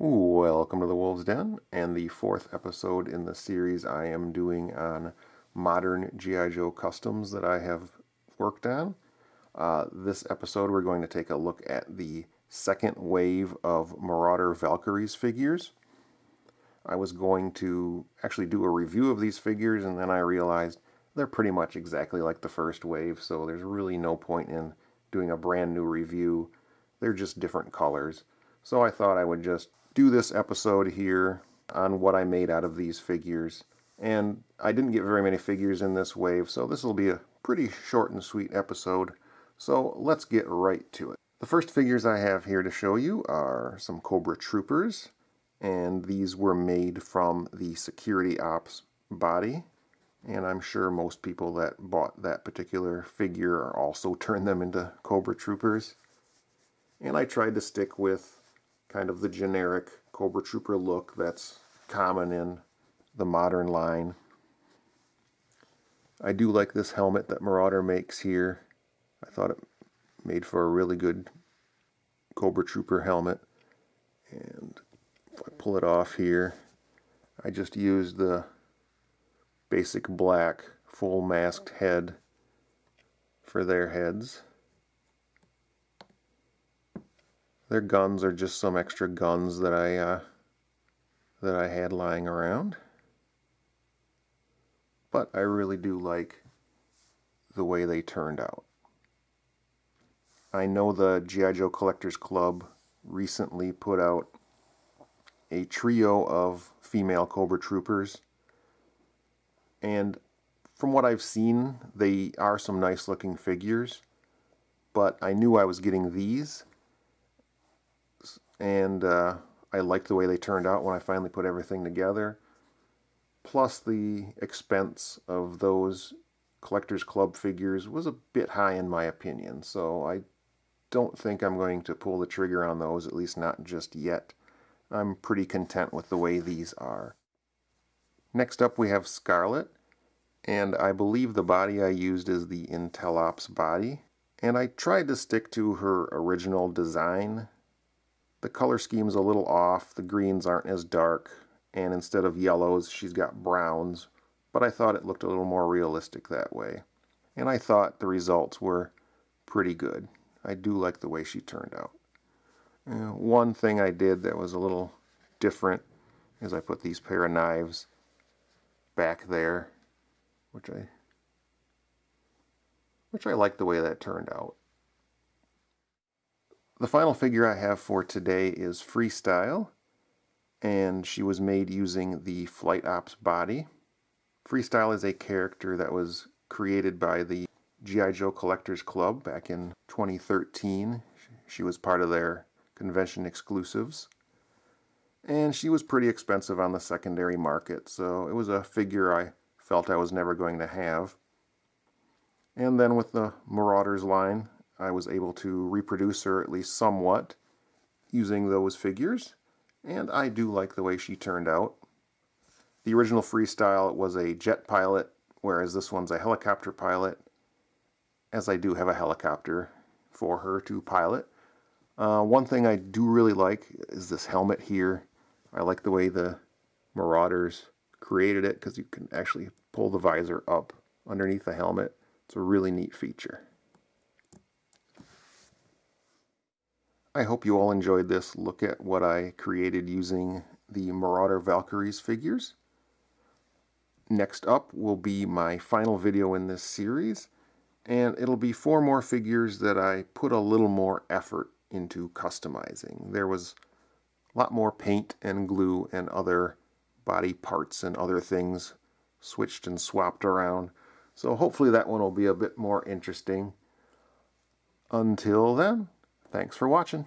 Welcome to the Wolves Den, and the fourth episode in the series I am doing on modern G.I. Joe customs that I have worked on. This episode we're going to take a look at the second wave of Marauder Valkyries figures. I was going to actually do a review of these figures, and then I realized they're pretty much exactly like the first wave, so there's really no point in doing a brand new review. They're just different colors. So I thought I would just do this episode here on what I made out of these figures. And I didn't get very many figures in this wave, so this will be a pretty short and sweet episode. So let's get right to it. The first figures I have here to show you are some Cobra Troopers, and these were made from the Security Ops body. And I'm sure most people that bought that particular figure are also turned them into Cobra Troopers. And I tried to stick with kind of the generic Cobra Trooper look that's common in the modern line. I do like this helmet that Marauder makes here. I thought it made for a really good Cobra Trooper helmet. And if I pull it off here, I just used the basic black full masked head for their heads. Their guns are just some extra guns that I had lying around. But I really do like the way they turned out. I know the G.I. Joe Collectors Club recently put out a trio of female Cobra Troopers. And from what I've seen, they are some nice looking figures. But I knew I was getting these. And I liked the way they turned out when I finally put everything together. Plus the expense of those Collectors Club figures was a bit high in my opinion, so I don't think I'm going to pull the trigger on those, at least not just yet. I'm pretty content with the way these are. Next up we have Scarlet, and I believe the body I used is the Intel Ops body, and I tried to stick to her original design. The color scheme's a little off, the greens aren't as dark, and instead of yellows she's got browns, but I thought it looked a little more realistic that way. And I thought the results were pretty good. I do like the way she turned out. One thing I did that was a little different is I put these pair of knives back there, which I like the way that turned out. The final figure I have for today is Freestyle, and she was made using the Flight Ops body. Freestyle is a character that was created by the G.I. Joe Collectors Club back in 2013. She was part of their convention exclusives, and she was pretty expensive on the secondary market, so it was a figure I felt I was never going to have. And then with the Marauders line, I was able to reproduce her at least somewhat using those figures, and I do like the way she turned out. The original Freestyle was a jet pilot, whereas this one's a helicopter pilot, as I do have a helicopter for her to pilot. One thing I do really like is this helmet here. I like the way the Marauders created it because you can actually pull the visor up underneath the helmet. It's a really neat feature. I hope you all enjoyed this look at what I created using the Marauder Valkyries figures. Next up will be my final video in this series, and it'll be 4 more figures that I put a little more effort into customizing. There was a lot more paint and glue and other body parts and other things switched and swapped around, so hopefully that one will be a bit more interesting. Until then, thanks for watching.